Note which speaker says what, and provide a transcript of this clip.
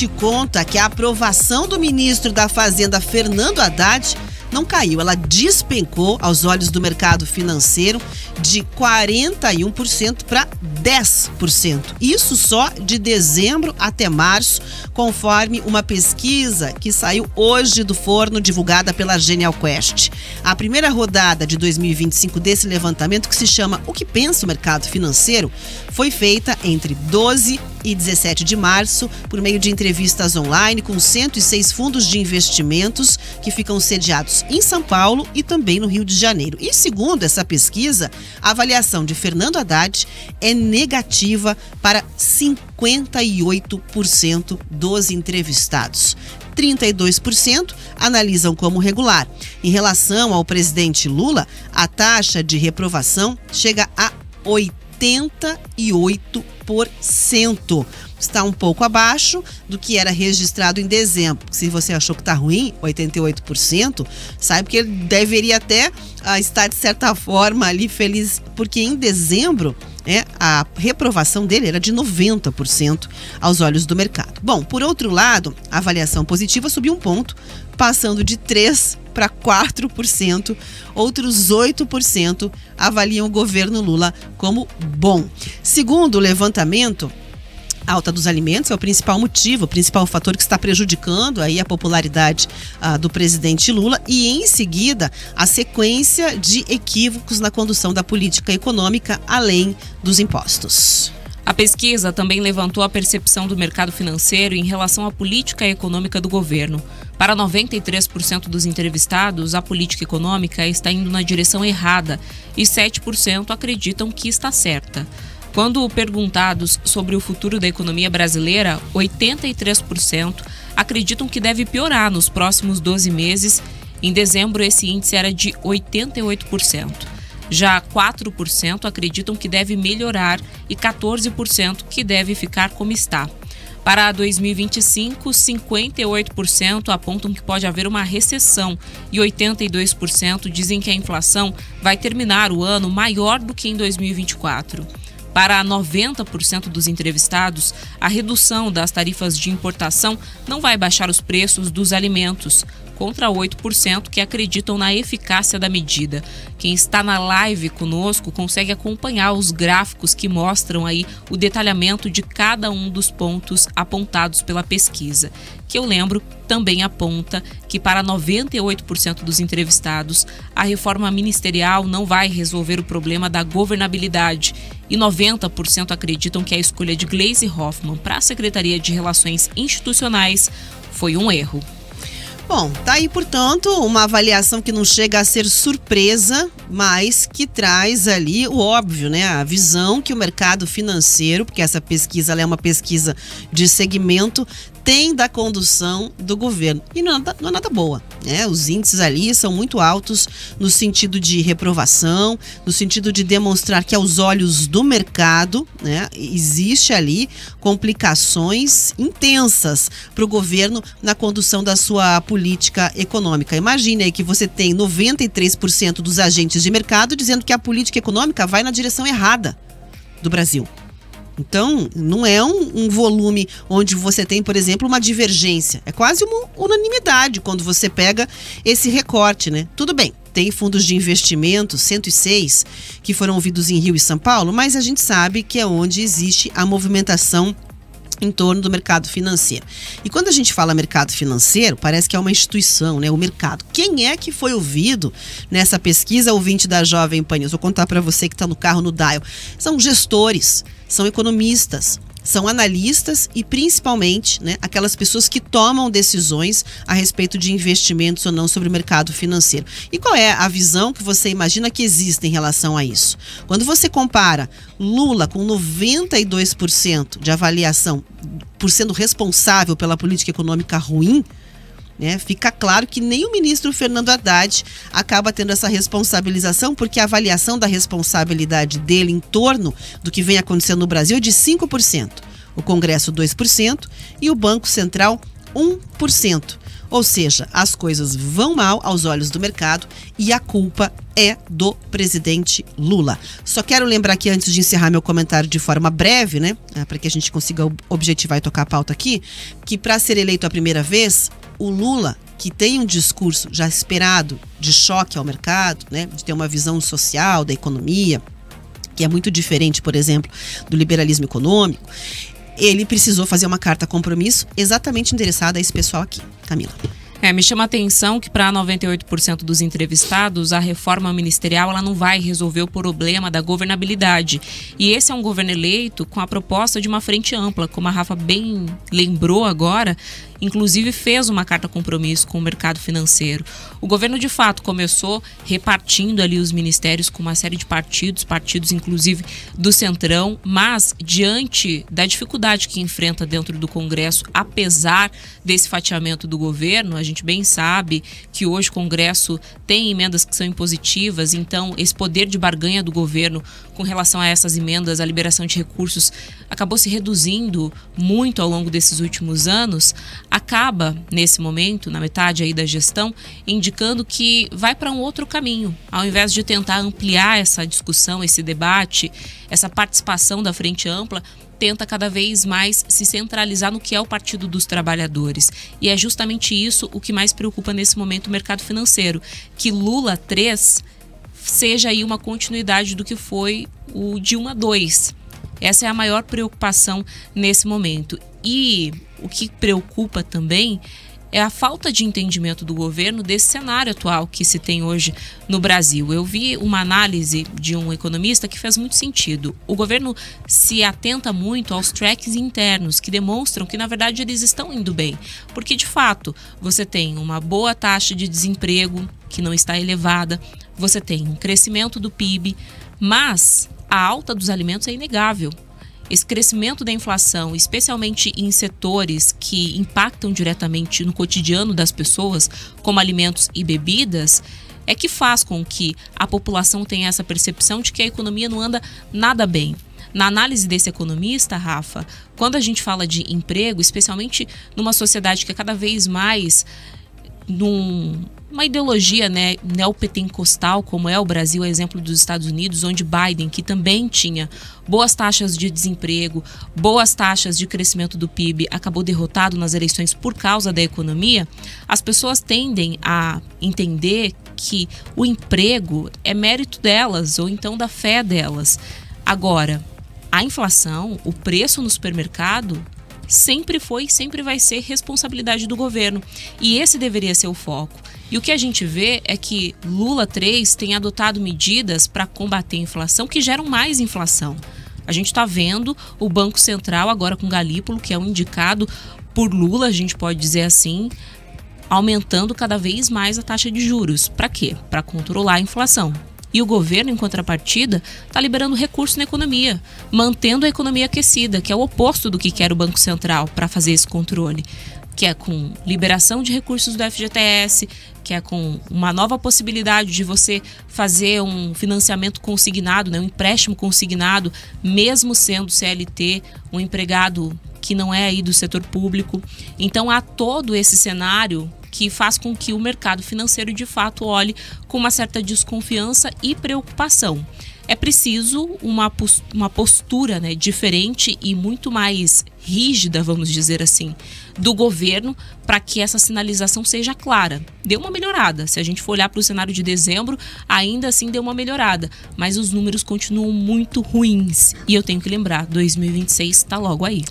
Speaker 1: te conta que a aprovação do ministro da Fazenda, Fernando Haddad, não caiu, ela despencou aos olhos do mercado financeiro de 41% para 10%. Isso só de dezembro até março, conforme uma pesquisa que saiu hoje do forno, divulgada pela Genial Quest. A primeira rodada de 2025 desse levantamento, que se chama O que pensa o mercado financeiro, foi feita entre 12 e 17 de março, por meio de entrevistas online com 106 fundos de investimentos que ficam sediados em São Paulo e também no Rio de Janeiro. E segundo essa pesquisa, a avaliação de Fernando Haddad é negativa para 58% dos entrevistados. 32% analisam como regular. Em relação ao presidente Lula, a taxa de reprovação chega a 88%. Está um pouco abaixo do que era registrado em dezembro. Se você achou que está ruim, 88%, saiba que ele deveria até estar, de certa forma, ali feliz, porque em dezembro a reprovação dele era de 90% aos olhos do mercado. Bom, por outro lado, a avaliação positiva subiu um ponto, passando de 3% para 4%. Outros 8% avaliam o governo Lula como bom. Segundo o levantamento, a alta dos alimentos é o principal motivo, o principal fator que está prejudicando aí a popularidade do presidente Lula, e em seguida a sequência de equívocos na condução da política econômica, além dos impostos.
Speaker 2: A pesquisa também levantou a percepção do mercado financeiro em relação à política econômica do governo. Para 93% dos entrevistados, a política econômica está indo na direção errada e 7% acreditam que está certa. Quando perguntados sobre o futuro da economia brasileira, 83% acreditam que deve piorar nos próximos 12 meses. Em dezembro, esse índice era de 88%. Já 4% acreditam que deve melhorar e 14% que deve ficar como está. Para 2025, 58% apontam que pode haver uma recessão e 82% dizem que a inflação vai terminar o ano maior do que em 2024. Para 90% dos entrevistados, a redução das tarifas de importação não vai baixar os preços dos alimentos, contra 8% que acreditam na eficácia da medida. Quem está na live conosco consegue acompanhar os gráficos que mostram aí o detalhamento de cada um dos pontos apontados pela pesquisa, que eu lembro também aponta que para 98% dos entrevistados, a reforma ministerial não vai resolver o problema da governabilidade e 90% acreditam que a escolha de Gleisi Hoffmann para a Secretaria de Relações Institucionais foi um erro.
Speaker 1: Bom, tá aí, portanto, uma avaliação que não chega a ser surpresa, mas que traz ali o óbvio, né? A visão que o mercado financeiro, porque essa pesquisa ela é uma pesquisa de segmento, tem da condução do governo. E não é nada boa, né? Os índices ali são muito altos no sentido de reprovação, no sentido de demonstrar que aos olhos do mercado, né, existe ali complicações intensas para o governo na condução da sua política econômica. Imagine aí que você tem 93% dos agentes de mercado dizendo que a política econômica vai na direção errada do Brasil. Então, não é um volume onde você tem, por exemplo, uma divergência. É quase uma unanimidade quando você pega esse recorte, né? Tudo bem, tem fundos de investimento, 106, que foram ouvidos em Rio e São Paulo, mas a gente sabe que é onde existe a movimentação em torno do mercado financeiro. E quando a gente fala mercado financeiro, parece que é uma instituição, né? O mercado. Quem é que foi ouvido nessa pesquisa, ouvinte da Jovem Pan News? Vou contar para você que está no carro, no dial. São gestores, são economistas, são analistas e principalmente, né, aquelas pessoas que tomam decisões a respeito de investimentos ou não sobre o mercado financeiro. E qual é a visão que você imagina que existe em relação a isso? Quando você compara Lula com 92% de avaliação por sendo responsável pela política econômica ruim, né, fica claro que nem o ministro Fernando Haddad acaba tendo essa responsabilização, porque a avaliação da responsabilidade dele em torno do que vem acontecendo no Brasil é de 5%, o Congresso 2% e o Banco Central 1%. Ou seja, as coisas vão mal aos olhos do mercado e a culpa é do presidente Lula. Só quero lembrar aqui, antes de encerrar meu comentário de forma breve, né, para que a gente consiga objetivar e tocar a pauta aqui, que para ser eleito a primeira vez, o Lula, que tem um discurso já esperado de choque ao mercado, né, de ter uma visão social da economia, que é muito diferente, por exemplo, do liberalismo econômico, ele precisou fazer uma carta compromisso exatamente endereçada a esse pessoal aqui. Camila.
Speaker 2: Me chama a atenção que para 98% dos entrevistados, a reforma ministerial ela não vai resolver o problema da governabilidade. E esse é um governo eleito com a proposta de uma frente ampla, como a Rafa bem lembrou agora, inclusive fez uma carta compromisso com o mercado financeiro. O governo de fato começou repartindo ali os ministérios com uma série de partidos inclusive do Centrão, mas diante da dificuldade que enfrenta dentro do Congresso, apesar desse fatiamento do governo, a gente bem sabe que hoje o Congresso tem emendas que são impositivas, então esse poder de barganha do governo com relação a essas emendas, a liberação de recursos, acabou se reduzindo muito ao longo desses últimos anos, acaba, nesse momento, na metade aí da gestão, indicando que vai para um outro caminho. Ao invés de tentar ampliar essa discussão, esse debate, essa participação da frente ampla, tenta cada vez mais se centralizar no que é o Partido dos Trabalhadores. E é justamente isso o que mais preocupa nesse momento o mercado financeiro, que Lula 3 seja aí uma continuidade do que foi o Dilma 2. Essa é a maior preocupação nesse momento. E o que preocupa também é a falta de entendimento do governo desse cenário atual que se tem hoje no Brasil. Eu vi uma análise de um economista que fez muito sentido. O governo se atenta muito aos tracks internos que demonstram que, na verdade, eles estão indo bem. Porque, de fato, você tem uma boa taxa de desemprego que não está elevada, você tem um crescimento do PIB, mas a alta dos alimentos é inegável. Esse crescimento da inflação, especialmente em setores que impactam diretamente no cotidiano das pessoas, como alimentos e bebidas, é que faz com que a população tenha essa percepção de que a economia não anda nada bem. Na análise desse economista, Rafa, quando a gente fala de emprego, especialmente numa sociedade que é cada vez mais uma ideologia, né, neopentecostal, como é o Brasil, exemplo dos Estados Unidos, onde Biden, que também tinha boas taxas de desemprego, boas taxas de crescimento do PIB, acabou derrotado nas eleições por causa da economia, as pessoas tendem a entender que o emprego é mérito delas, ou então da fé delas. Agora, a inflação, o preço no supermercado, sempre foi e sempre vai ser responsabilidade do governo. E esse deveria ser o foco. E o que a gente vê é que Lula 3 tem adotado medidas para combater a inflação que geram mais inflação. A gente está vendo o Banco Central agora com Galípolo, que é um indicado por Lula, a gente pode dizer assim, aumentando cada vez mais a taxa de juros. Para quê? Para controlar a inflação. E o governo, em contrapartida, está liberando recursos na economia, mantendo a economia aquecida, que é o oposto do que quer o Banco Central para fazer esse controle, que é com liberação de recursos do FGTS, que é com uma nova possibilidade de você fazer um financiamento consignado, né, um empréstimo consignado, mesmo sendo CLT, um empregado que não é aí do setor público. Então há todo esse cenário que faz com que o mercado financeiro de fato olhe com uma certa desconfiança e preocupação. É preciso uma postura, né, diferente e muito mais rígida, vamos dizer assim, do governo para que essa sinalização seja clara. Deu uma melhorada. Se a gente for olhar para o cenário de dezembro, ainda assim deu uma melhorada. Mas os números continuam muito ruins. E eu tenho que lembrar, 2026 está logo aí.